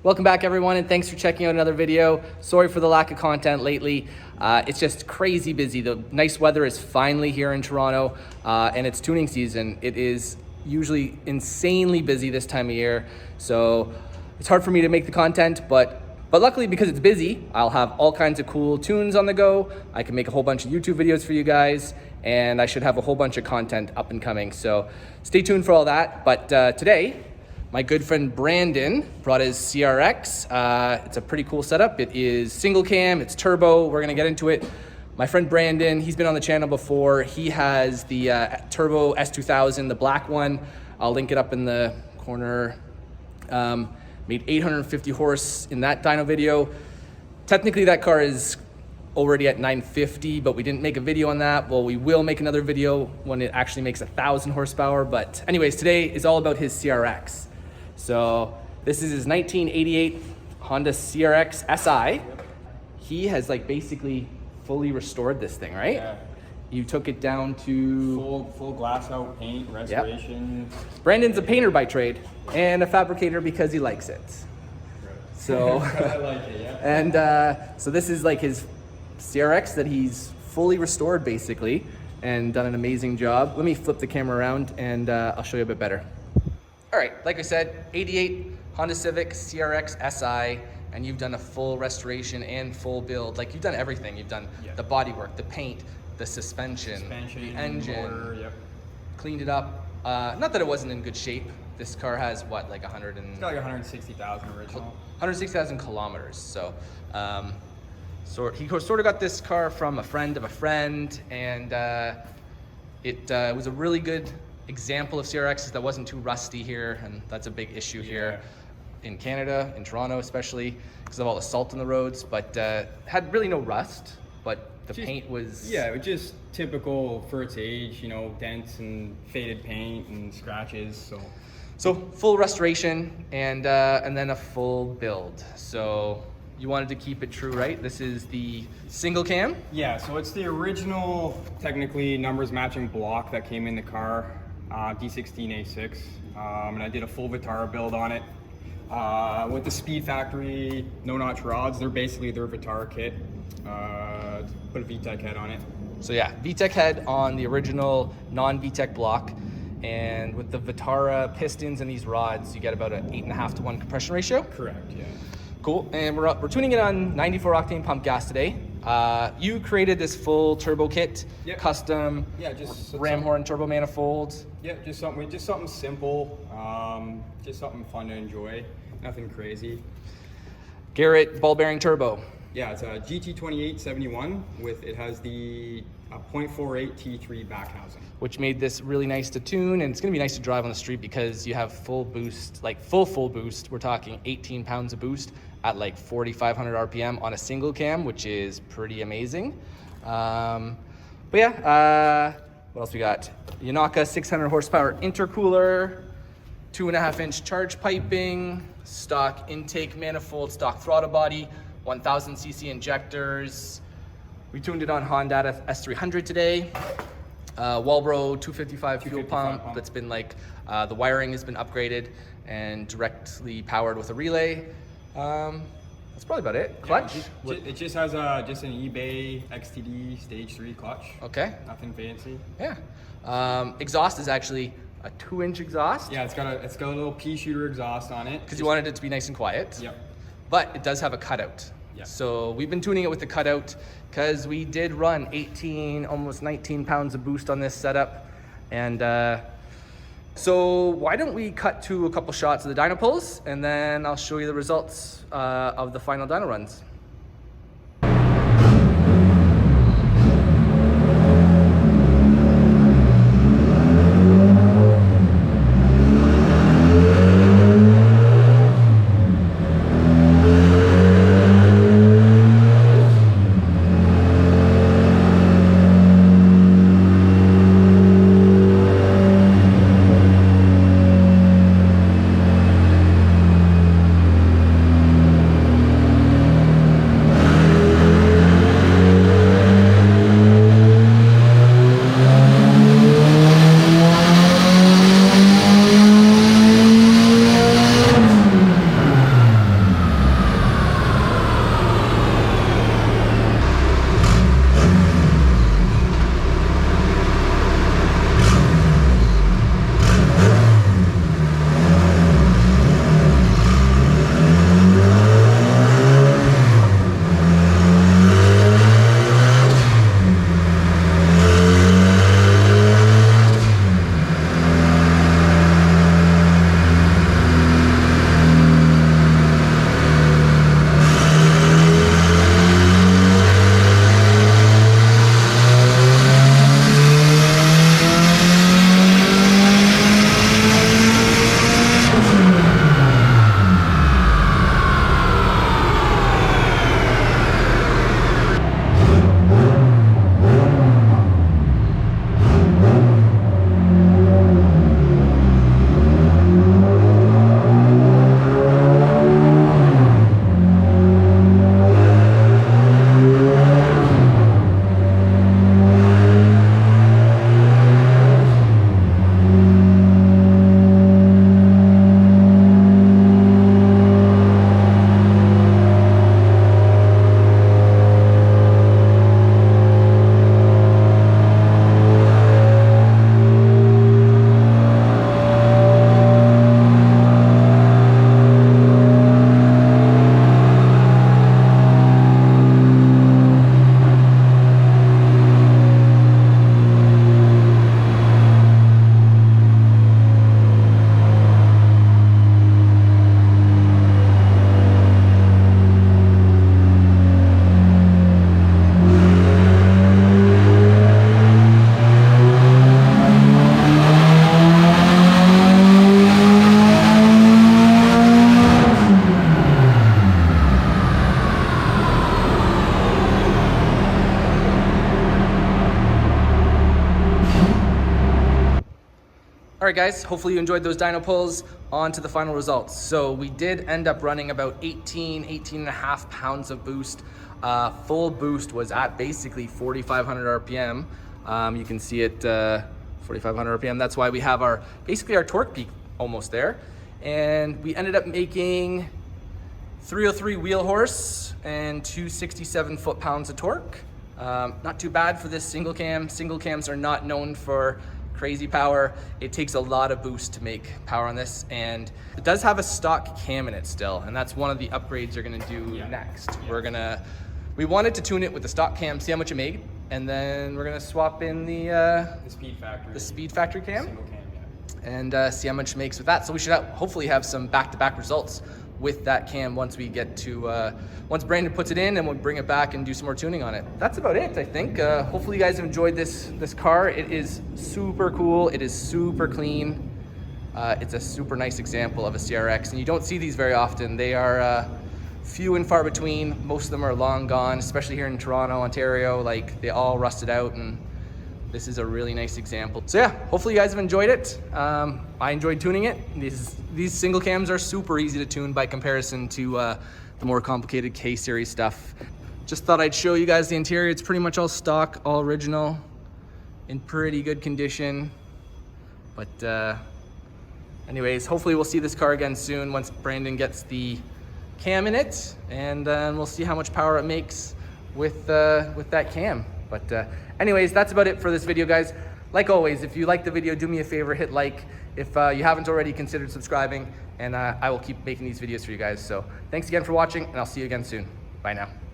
Welcome back everyone, and thanks for checking out another video. Sorry for the lack of content lately. It's just crazy busy. The nice weather is finally here in Toronto, and it's tuning season. It is usually insanely busy this time of year, so it's hard for me to make the content, but luckily because it's busy, I'll have all kinds of cool tunes on the go. I can make a whole bunch of YouTube videos for you guys, and I should have a whole bunch of content up and coming, so stay tuned for all that. But today, my good friend Brandon brought his CRX. It's a pretty cool setup. It is single cam, it's turbo. We're gonna get into it. My friend Brandon, he's been on the channel before. He has the turbo S2000, the black one. I'll link it up in the corner. Made 850 horse in that dyno video. Technically that car is already at 950, but we didn't make a video on that. Well, we will make another video when it actually makes 1,000 horsepower. But anyways, today is all about his CRX. So this is his 1988 Honda CRX Si. He has like basically fully restored this thing, right? Yeah. You took it down to full glass out paint, restoration. Yep. Brandon's a painter by trade and a fabricator because he likes it. So, I like it, yeah. And so this is like his CRX that he's fully restored basically and done an amazing job. Let me flip the camera around and I'll show you a bit better. All right, like I said, 88 Honda Civic CRX Si, and you've done a full restoration and full build. Like you've done everything. You've done the bodywork, the paint, the suspension, the engine, motor, yep. Cleaned it up. Not that it wasn't in good shape. This car has what, like 100 and... It's got like 160,000 original. 160,000 kilometers. So, so he sort of got this car from a friend of a friend, and it was a really good example of CRXs that wasn't too rusty here, and that's a big issue here in Canada, in Toronto especially, because of all the salt on the roads, but had really no rust, but the paint was... Yeah, it was just typical for its age, you know, dents and faded paint and scratches, So full restoration and then a full build. So you wanted to keep it true, right? This is the single cam? Yeah, so it's the original, technically, numbers matching block that came in the car, D16 A6, and I did a full Vitara build on it. With the SpeedFactory no-notch rods, they're basically their Vitara kit. Put a VTEC head on it. So yeah, VTEC head on the original non-VTEC block, and with the Vitara Pistons and these rods, you get about an 8.5 to 1 compression ratio. Correct, yeah. Cool, and we're tuning it on 94 octane pump gas today. You created this full turbo kit, custom, just ram horn turbo manifold. Yeah, just something simple, just something fun to enjoy, nothing crazy. Garret ball bearing turbo. Yeah, it's a GT2871 it has the 0.48 T3 back housing. Which made this really nice to tune, and it's gonna be nice to drive on the street because you have full boost, like full boost. We're talking 18 pounds of boost at like 4,500 RPM on a single cam, which is pretty amazing. But yeah, what else we got? Yonaka 600 horsepower intercooler, 2.5-inch charge piping, stock intake manifold, stock throttle body, 1,000cc injectors. We tuned it on Hondata S300 today. Walboro 255 fuel pump that's been like, the wiring has been upgraded and directly powered with a relay. That's probably about it. Clutch? Yeah, it just has just an eBay XTD Stage 3 clutch. Okay. Nothing fancy. Yeah. Exhaust is actually a 2-inch exhaust. Yeah, it's got a little pea shooter exhaust on it. Because you wanted it to be nice and quiet. Yep. But it does have a cutout. Yeah. So we've been tuning it with the cutout because we did run 18, almost 19 pounds of boost on this setup. And so why don't we cut to a couple shots of the dyno pulls, and then I'll show you the results of the final dyno runs. guys, hopefully you enjoyed those dyno pulls. On to the final results. So we did end up running about 18 and a half pounds of boost. Full boost was at basically 4,500 RPM. You can see it 4,500 RPM. That's why we have basically our torque peak almost there. And we ended up making 303 wheel horse and 267 foot-pounds of torque. Not too bad for this single cam. Single cams are not known for crazy power. It takes a lot of boost to make power on this, and it does have a stock cam in it still, and that's one of the upgrades you're gonna do next. We wanted to tune it with the stock cam, see how much it made, and then we're gonna swap in the SpeedFactory cam, Single cam, and see how much it makes with that. So we should hopefully have some back-to-back results with that cam once we get to, once Brandon puts it in, and we'll bring it back and do some more tuning on it. That's about it, I think. Hopefully you guys have enjoyed this car. It is super cool. It is super clean. It's a super nice example of a CRX, and you don't see these very often. They are few and far between. Most of them are long gone, especially here in Toronto, Ontario. Like, they all rusted out, and this is a really nice example. So yeah, hopefully you guys have enjoyed it. I enjoyed tuning it. These single cams are super easy to tune by comparison to the more complicated K-series stuff. Just thought I'd show you guys the interior. It's pretty much all stock, all original, in pretty good condition. But anyways, hopefully we'll see this car again soon once Brandon gets the cam in it, and we'll see how much power it makes with that cam. But anyways, that's about it for this video, guys. Like always, if you like the video, do me a favor, hit like. If you haven't already, considered subscribing, and I will keep making these videos for you guys. So thanks again for watching, and I'll see you again soon. Bye now.